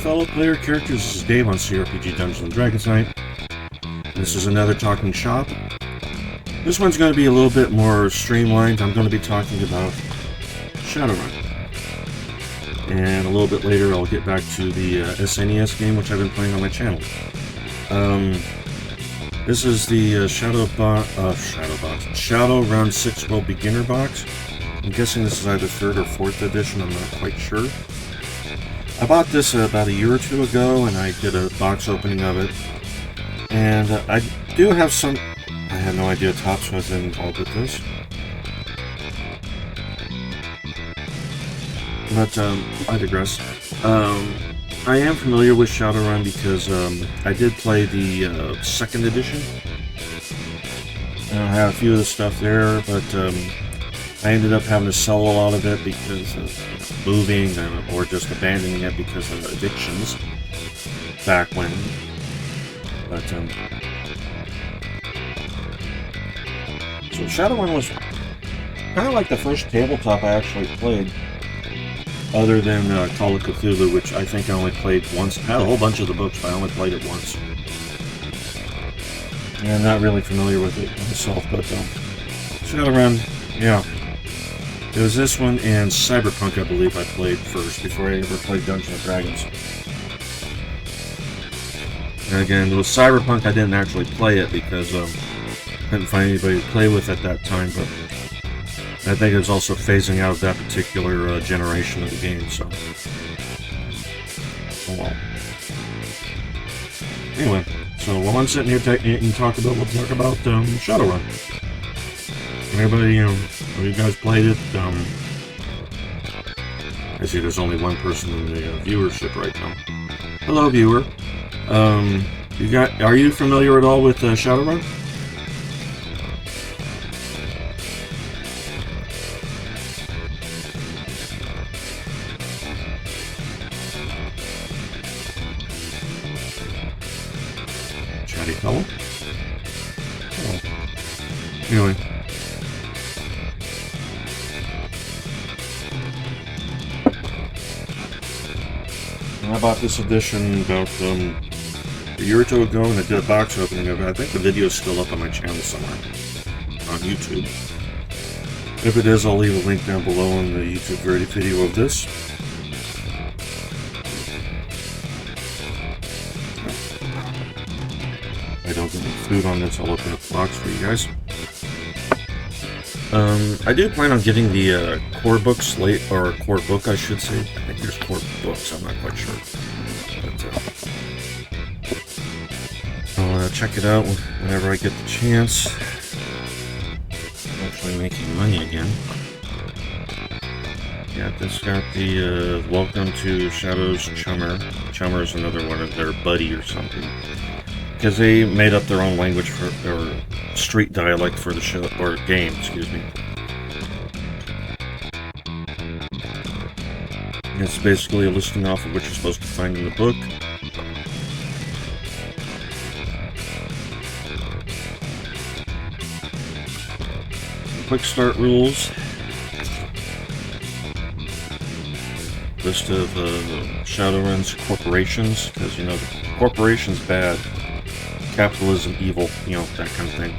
fellow player characters. This is Dave on CRPG Dungeons & Dragons Night. This is another talking shop. This one's going to be a little bit more streamlined. I'm going to be talking about Shadowrun. And a little bit later I'll get back to the SNES game, which I've been playing on my channel. This is the Shadowrun 6 World Beginner Box. I'm guessing this is either 3rd or 4th edition, I'm not quite sure. I bought this about a year or two ago, and I did a box opening of it. And I do have some... I had no idea Tops was involved with this. But, I digress. I am familiar with Shadowrun because I did play the 2nd edition. I have a few of the stuff there, but I ended up having to sell a lot of it because of moving or just abandoning it because of addictions back when. But so Shadowrun was kind of like the first tabletop I actually played, other than Call of Cthulhu, which I think I only played once. I had a whole bunch of the books, but I only played it once. And I'm not really familiar with it myself, but Shadowrun, yeah. It was this one and Cyberpunk, I believe, I played first before I ever played Dungeons & Dragons. And again, with Cyberpunk, I didn't actually play it because I couldn't find anybody to play with at that time, but I think it was also phasing out of that particular generation of the game, so... Oh well. Anyway, so while I'm sitting here and we'll talk about Shadowrun. Everybody, have you guys played it? I see there's only one person in the viewership right now. Hello, viewer. Are you familiar at all with Shadowrun? Chatty fellow. Oh. Anyway. I bought this edition about a year or two ago, and I did a box opening of it. I think the video is still up on my channel somewhere on YouTube. If it is, I'll leave a link down below in the YouTube video of this. If I don't get any food on this, I'll open up the box for you guys. I do plan on getting the core books or core book, I should say. I think there's core books, I'm not quite sure. But, I'll check it out whenever I get the chance. I'm actually making money again. Yeah, this got the Welcome to Shadow's Chummer. Chummer is another one of their buddy or something. Because they made up their own language or street dialect for the show, or game, excuse me. It's basically a listing off of what you're supposed to find in the book. Quick start rules. List of Shadowrun's corporations, because you know the corporation's bad. Capitalism, evil, that kind of thing.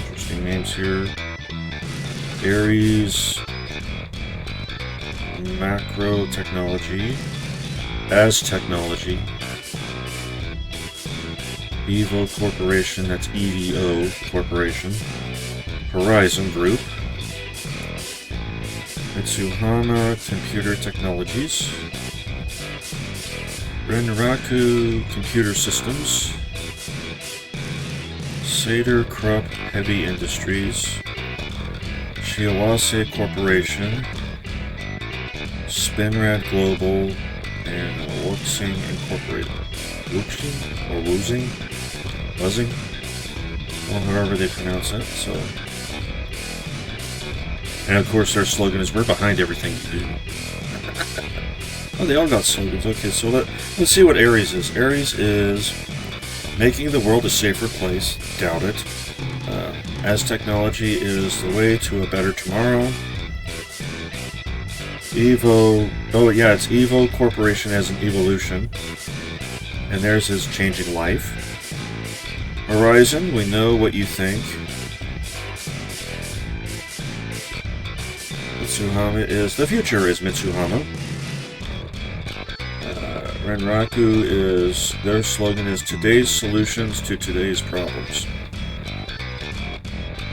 Interesting names here. Ares, Macro Technology, As Technology, Evo Corporation, that's EVO Corporation, Horizon Group, Mitsuhana Computer Technologies, Renraku Computer Systems, Seder Krupp Heavy Industries, Shiawase Corporation, Spinrad Global, and Wuxing Incorporated. Wuxing? Or Wuxing? Buzzing? Well, however they pronounce it, so... And of course their slogan is, we're behind everything you do. Oh, they all got slogans. Okay, so let's see what Ares is. Ares is making the world a safer place. Doubt it. As technology is the way to a better tomorrow. Evo. Oh yeah, it's Evo Corporation as an evolution, and there's his changing life. Horizon, we know what you think. Mitsuhama is the future is Mitsuhama. Renraku is their slogan is today's solutions to today's problems.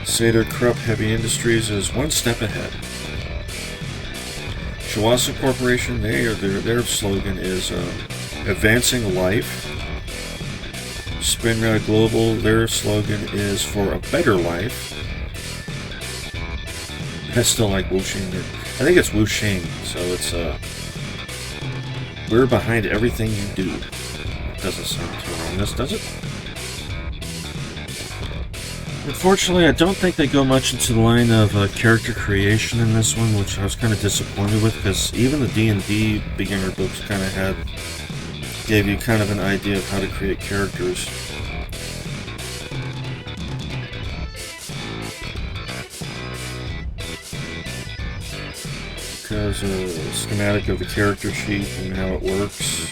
Seder Krupp Heavy Industries is one step ahead. Shawasa Corporation, their slogan is advancing life. Spinrad Global, their slogan is for a better life. I still like Wuxing. I think it's Wuxing, so it's we're behind everything you do. Doesn't sound too wrong, does it? Unfortunately, I don't think they go much into the line of character creation in this one, which I was kind of disappointed with, because even the D&D beginner books kind of gave you kind of an idea of how to create characters. Because a schematic of the character sheet and how it works.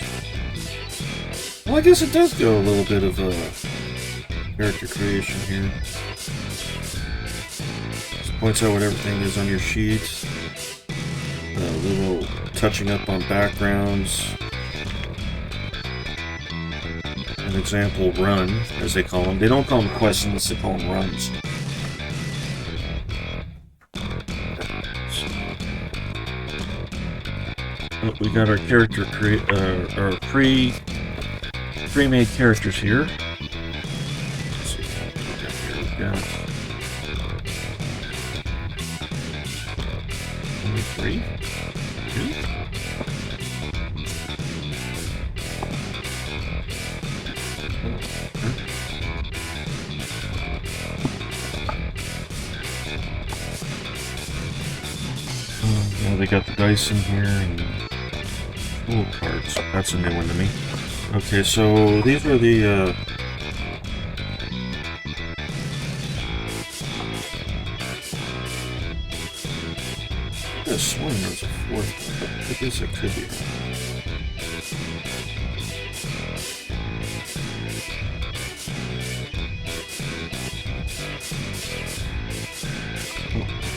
Well, I guess it does go a little bit of character creation here. Just points out what everything is on your sheet. A little touching up on backgrounds. An example run, as they call them. They don't call them questions, they call them runs. Oh, we got our character our pre-made characters here. Let's see what we got here. We've got only 3, 2. Yeah, they got the dice in here and pool cards. That's a new one to me. Okay, so these were the I could have sworn there was a 4th one, but I guess it could be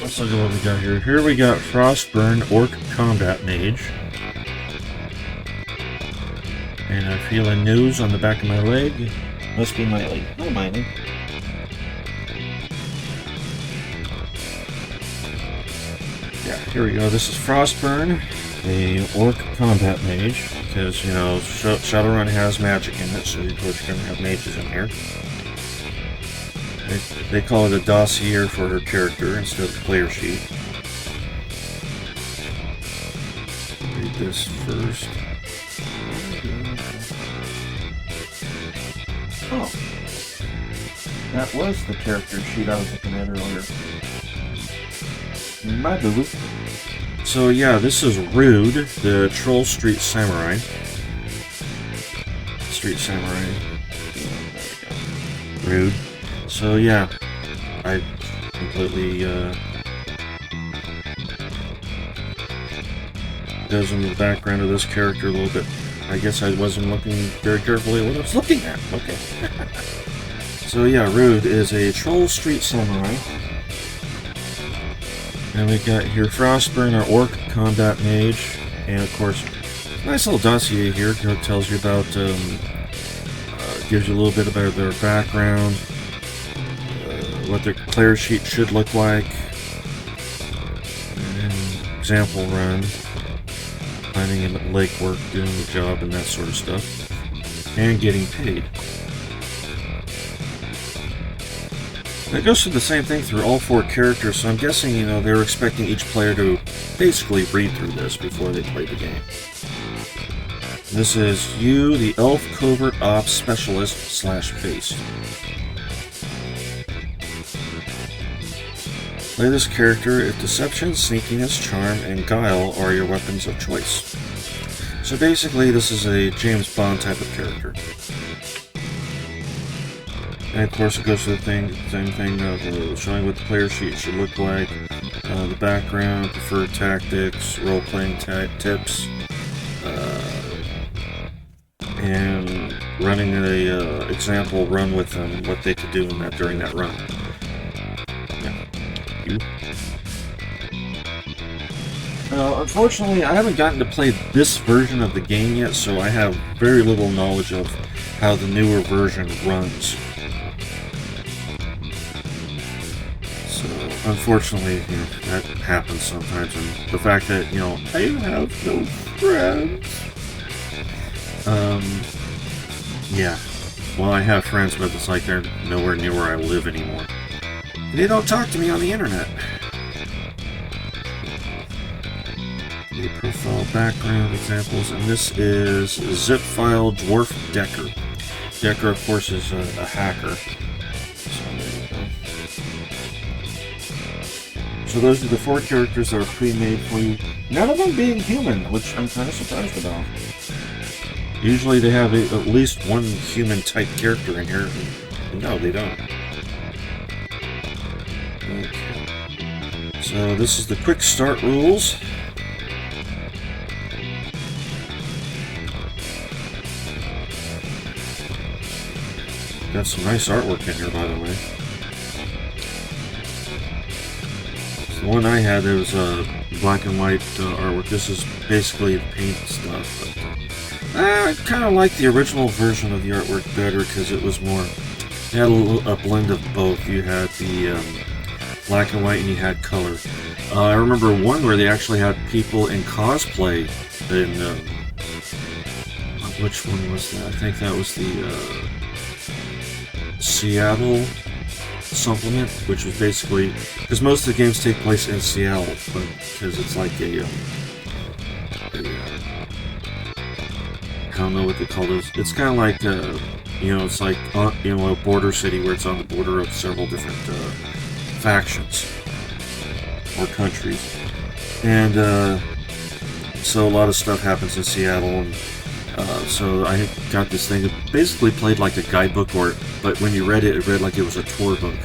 Let's look at what we got here. Here we got Frostburn Orc Combat Mage. And I feel a nose on the back of my leg. Must be my leg. Not mine. Yeah, here we go. This is Frostburn, a Orc Combat Mage. Because, you know, Shadowrun has magic in it, so of course you're going to have mages in here. They call it a dossier for her character instead of a player sheet. Read this first. Oh. That was the character sheet I was looking at earlier. My boo-boo. So yeah, this is Rude, the Troll Street Samurai. Street Samurai. Rude. So yeah, I completely goes into the background of this character a little bit. I guess I wasn't looking very carefully at what I was looking at. Okay. So yeah, Rude is a Troll Street Samurai. And we got here Frostburn, our Orc Combat Mage. And of course, nice little dossier here. It tells you about, gives you a little bit about their background. What their player sheet should look like, and example run, finding him at lake work, doing the job, and that sort of stuff, and getting paid. It goes through the same thing through all 4 characters, so I'm guessing, you know, they're expecting each player to basically read through this before they play the game. This is you, the Elf Covert Ops Specialist / Base. Play this character if deception, sneakiness, charm, and guile are your weapons of choice. So basically, this is a James Bond type of character. And of course, it goes to the same thing of showing what the player sheet should look like, the background, preferred tactics, role-playing tips, and running a example run with them, what they could do in that during that run. Yeah. Unfortunately, I haven't gotten to play this version of the game yet, so I have very little knowledge of how the newer version runs. So, unfortunately, you know, that happens sometimes, and the fact that, you know, I have no friends. Yeah. Well, I have friends, but it's like they're nowhere near where I live anymore. They don't talk to me on the internet. The profile background examples, and this is zip file dwarf Decker. Decker, of course, is a hacker. So there you go. So those are the 4 characters that are pre-made for you. None of them being human, which I'm kind of surprised about. Usually they have at least one human-type character in here. No, they don't. Okay. So this is the quick start rules. Got some nice artwork in here, by the way. The one I had, there was black and white artwork. This is basically the paint stuff. But, I kind of like the original version of the artwork better because it was more. You had a blend of both. You had the black and white, and you had color. I remember one where they actually had people in cosplay. In which one was that? I think that was the Seattle supplement, which was basically because most of the games take place in Seattle, but because it's like I don't know what they call those. It's kind of like you know, it's like you know, a border city where it's on the border of several different factions or countries, and so a lot of stuff happens in Seattle. And so I got this thing. It basically played like a guidebook, but when you read it, it read like it was a tour book.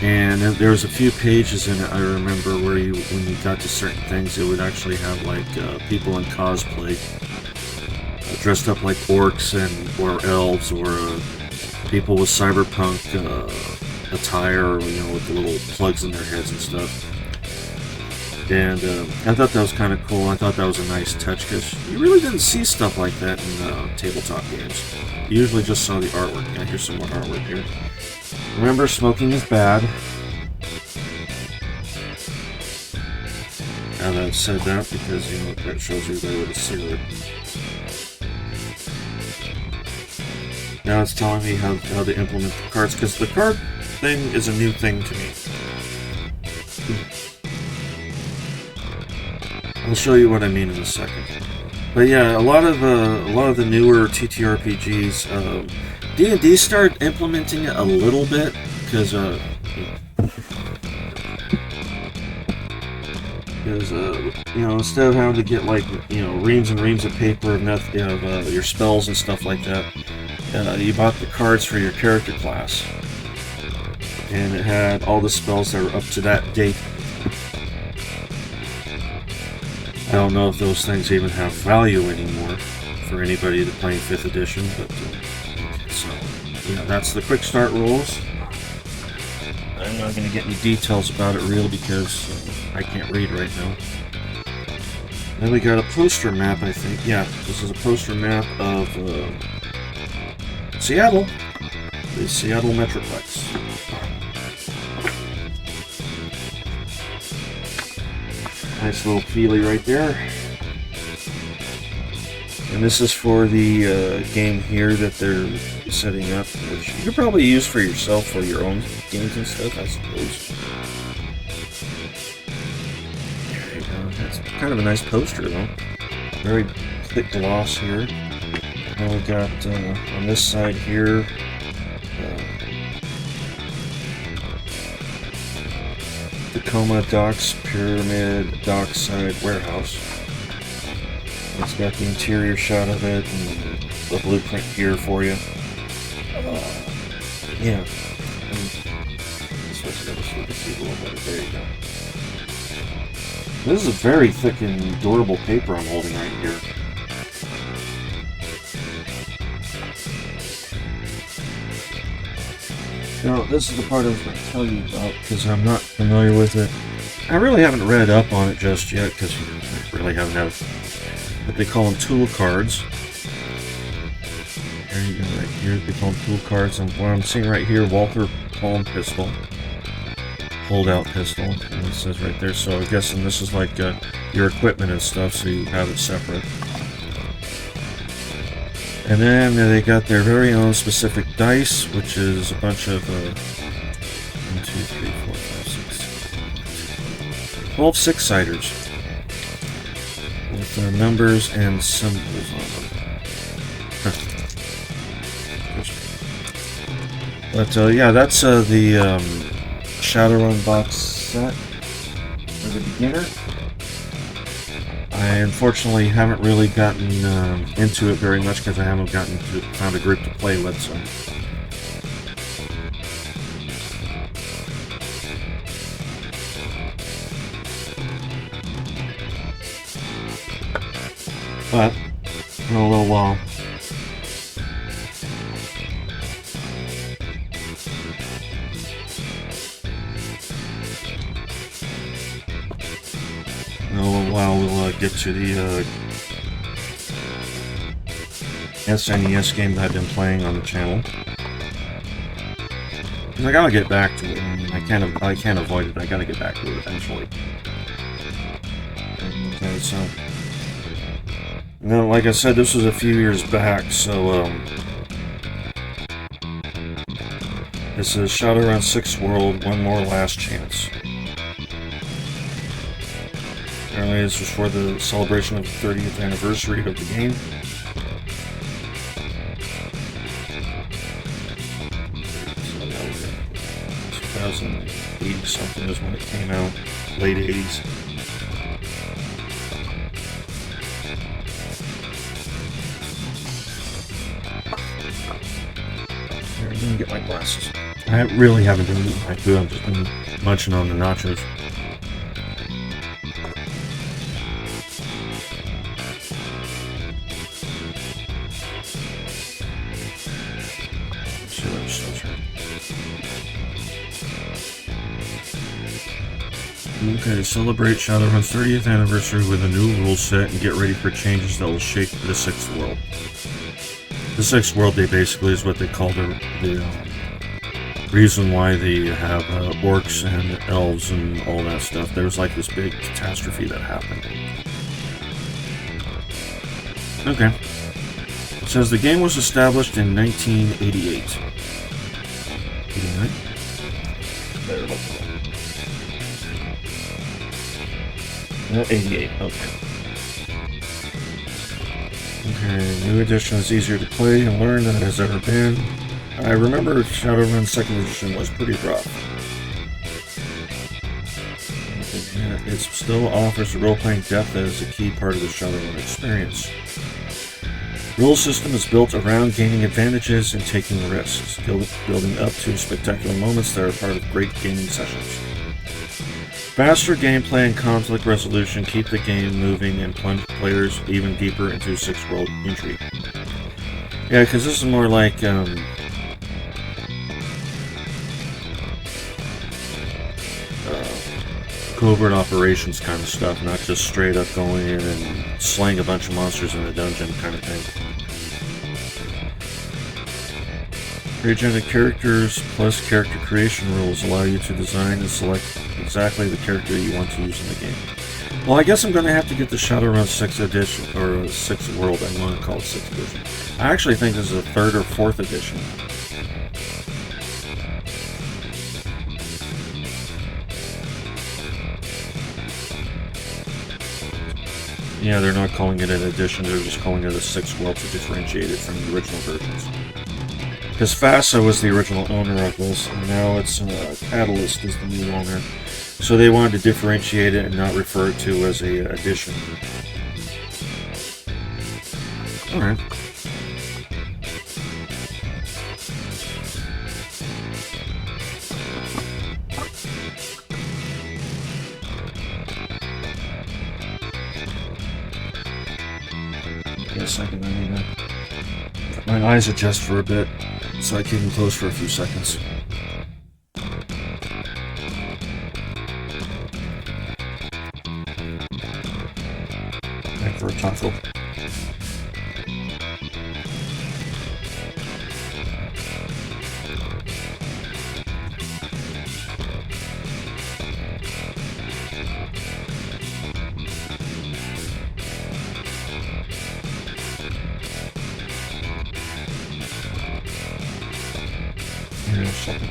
And there was a few pages in it, I remember, where when you got to certain things, it would actually have like people in cosplay, dressed up like orcs or elves, or people with cyberpunk attire, you know, with the little plugs in their heads and stuff. And I thought that was kind of cool. I thought that was a nice touch because you really didn't see stuff like that in tabletop games. You usually just saw the artwork. Yeah, here's some more artwork here. Remember, smoking is bad. Now that I've said that, because you know that shows you they would have seen it. Now it's telling me how to implement the cards, because the card thing is a new thing to me. I'll show you what I mean in a second. But yeah, a lot of the newer TTRPGs, D&D started implementing it a little bit because you know, instead of having to get like, you know, reams and reams of paper of your spells and stuff like that, you bought the cards for your character class, and it had all the spells that were up to that date. I don't know if those things even have value anymore for anybody that's playing 5th edition, but so, yeah, that's the quick start rules. I'm not going to get any details about it real because I can't read right now. Then we got a poster map, I think. Yeah, this is a poster map of Seattle, the Seattle Metroplex. Nice little feely right there. And this is for the game here that they're setting up, which you could probably use for yourself for your own games and stuff, I suppose. There you go. That's kind of a nice poster, though. Very thick gloss here. Now we got on this side here. Tacoma Docks Pyramid Dockside Warehouse. It's got the interior shot of it and the blueprint here for you. Yeah. Switch it over so you can see a little better. There you go. This is a very thick and durable paper I'm holding right here. Now, this is the part I was going to tell you about because I'm not familiar with it. I really haven't read up on it just yet because I really haven't had what they call them tool cards. There you go, right here. They call them tool cards. And what I'm seeing right here, Walther Palm pistol. Hold-out pistol. And it says right there. So I'm guessing this is like your equipment and stuff, so you have it separate. And then they got their very own specific dice, which is a bunch of 1, 2, 3, 4, 5, 6, 12 six-siders with numbers and symbols on them. But yeah, that's the Shadowrun box set for the beginner. I unfortunately haven't really gotten into it very much because I haven't found a group to play with. So. But in a little while. In a little while, we'll get to the SNES game that I've been playing on the channel. Because I gotta get back to it. I mean, I can't avoid it. I gotta get back to it eventually. Okay, so. Now, like I said, this was a few years back, so this is Shadowrun 6 World, One More Last Chance. Apparently this was for the celebration of the 30th anniversary of the game. So that was 2008 something is when it came out, late 80s. Here, let me get my glasses. I really haven't been eating my food, I've just been munching on the nachos. Okay, celebrate Shadowrun's 30th anniversary with a new rule set and get ready for changes that will shake the 6th world. The 6th world, basically is what they call the reason why they have orcs and elves and all that stuff. There was like this big catastrophe that happened. Okay. It says the game was established in 1988. 89? Better look. 88, okay. Okay, new edition is easier to play and learn than it has ever been. I remember Shadowrun 2nd edition was pretty rough. Yeah, it still offers the role-playing depth that is a key part of the Shadowrun experience. Rule system is built around gaining advantages and taking risks, building up to spectacular moments that are part of great gaming sessions. Faster gameplay and conflict resolution keep the game moving and plunge players even deeper into 6th world intrigue. Yeah, because this is more like covert operations kind of stuff, not just straight up going in and slaying a bunch of monsters in a dungeon kind of thing. Pre-generated characters plus character creation rules allow you to design and select exactly the character you want to use in the game. Well, I guess I'm going to have to get the Shadowrun 6th edition, or 6th World, I want to call it 6th edition. I actually think this is a 3rd or 4th edition. Yeah, they're not calling it an edition, they're just calling it a 6th World to differentiate it from the original versions. Because FASA was the original owner of this, and now it's Catalyst is the new owner. So they wanted to differentiate it and not refer to as a edition. Alright. second. I need to let my eyes adjust for a bit so I keep them closed for a few seconds. Time for a taco. Here in a second.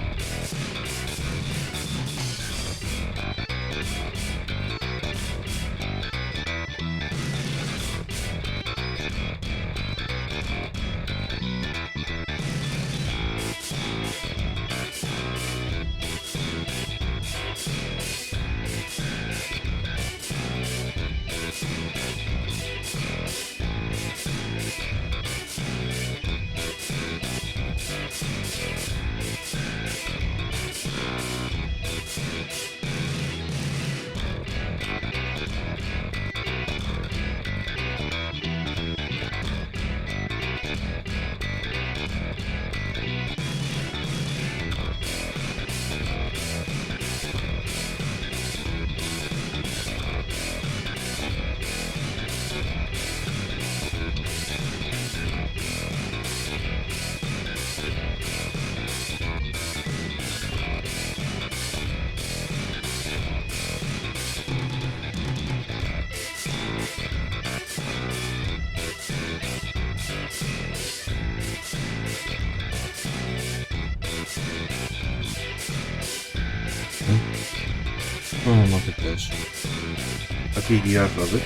Oh, look at this. A PDF of it.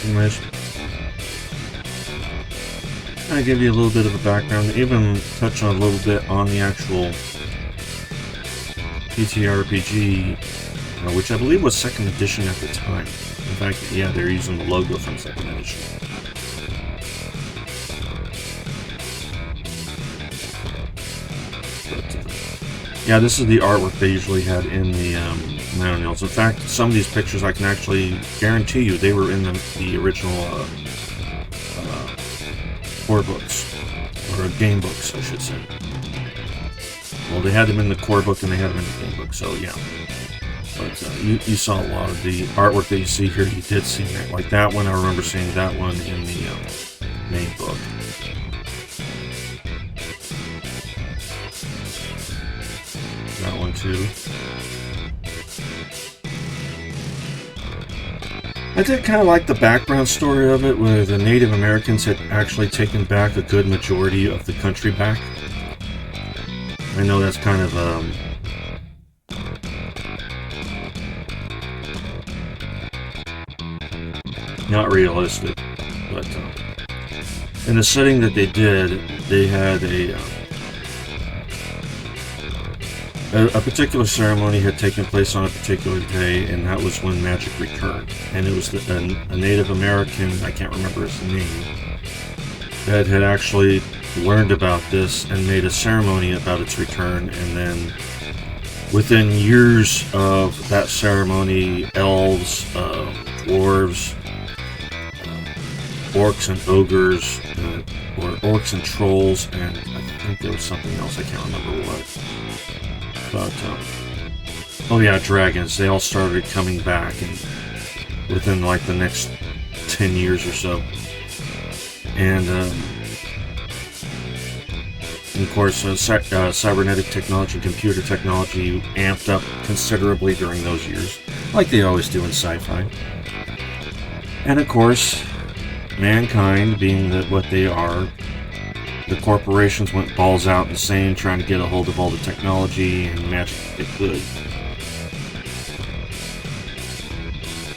Anyways, I give you a little bit of a background, even touch on a little bit on the actual CRPG, which I believe was 2nd edition at the time. In fact, yeah, they're using the logo from 2nd edition. But, yeah, this is the artwork they usually had in the manuals. In fact, some of these pictures I can actually guarantee you they were in the original core books, or game books, I should say. Well, they had them in the core book and they had them in the game book, so yeah. But you saw a lot of the artwork that you see here. You did see that, like that one. I remember seeing that one in the main book. That one too. I did kind of like the background story of it, where the Native Americans had actually taken back a good majority of the country back. I know that's kind of not realistic, but in the setting that they did, they had a particular ceremony had taken place on a particular day, and that was when magic returned. And it was a Native American, I can't remember his name, that had actually learned about this and made a ceremony about its return. And then within years of that ceremony, elves, dwarves, orcs and ogres, or orcs and trolls, and I think there was something else, I can't remember what. But, oh yeah, dragons, they all started coming back and within like the next 10 years or so. And of course, cybernetic technology, computer technology amped up considerably during those years, like they always do in sci-fi. And of course, mankind, being what they are, the corporations went balls out insane trying to get a hold of all the technology and magic they could.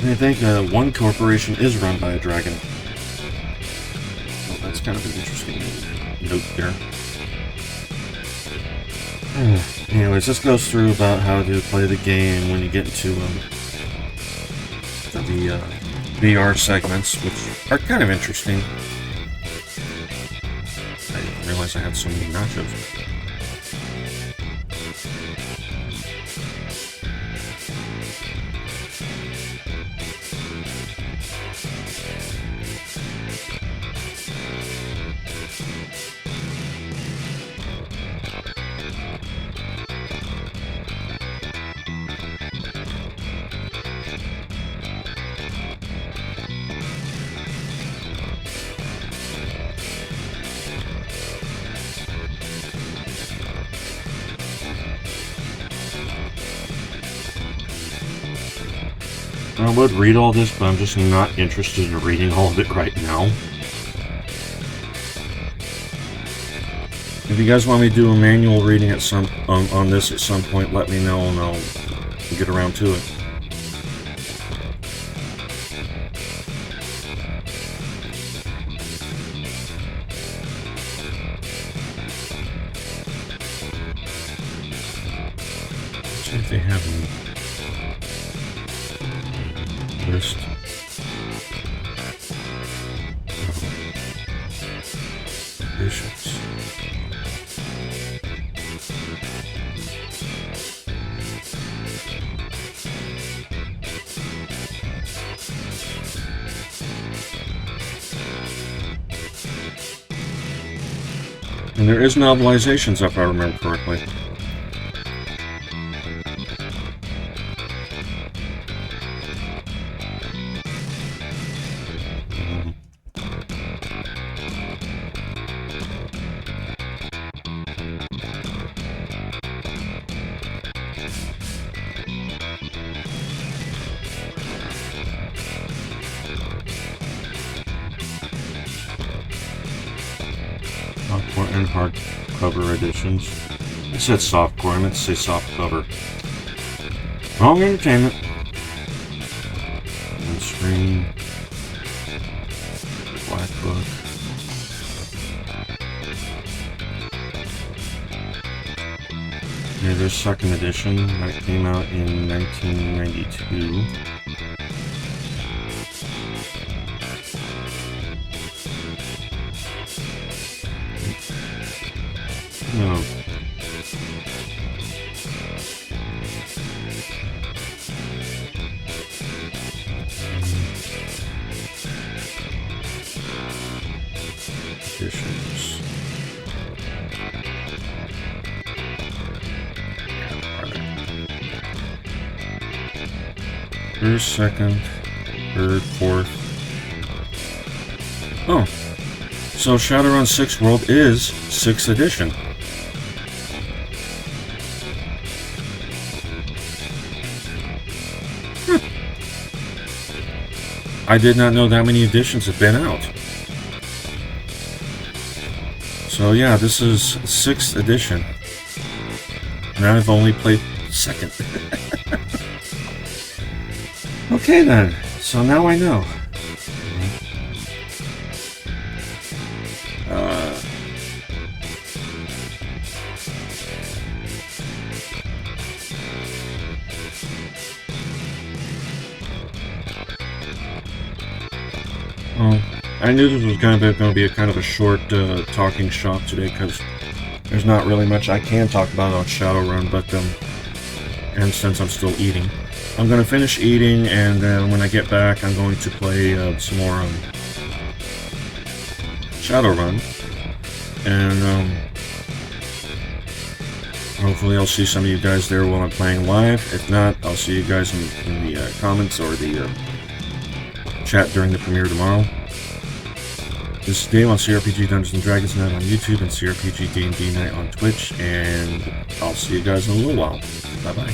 And I think one corporation is run by a dragon. Well, that's kind of an interesting note there. Anyways, this goes through about how to play the game when you get into the VR segments, which are kind of interesting. I didn't realize I had so many nachos. I would read all this, but I'm just not interested in reading all of it right now. If you guys want me to do a manual reading at on this at some point, let me know and I'll get around to it. Let's see if they have any list. Editions. And there is novelizations, if I remember correctly. Softcore and hardcover editions. I said softcore, I meant to say softcover. Wrong entertainment. And screen. Black book. Yeah, there's second edition that came out in 1992. No. Editions. First, second, third, fourth. Oh. So Shadowrun 6 World is 6th edition. I did not know that many editions have been out. So yeah, this is 6th edition. And I've only played 2nd. Okay then, so now I know. I knew this was going to be a kind of a short talking shop today because there's not really much I can talk about on Shadowrun, but and since I'm still eating, I'm going to finish eating, and then when I get back, I'm going to play some more Shadowrun, and hopefully I'll see some of you guys there while I'm playing live. If not, I'll see you guys in the comments or the chat during the premiere tomorrow. This is Dave on CRPG Dungeons & Dragons Night on YouTube and CRPG D&D Night on Twitch, and I'll see you guys in a little while. Bye-bye.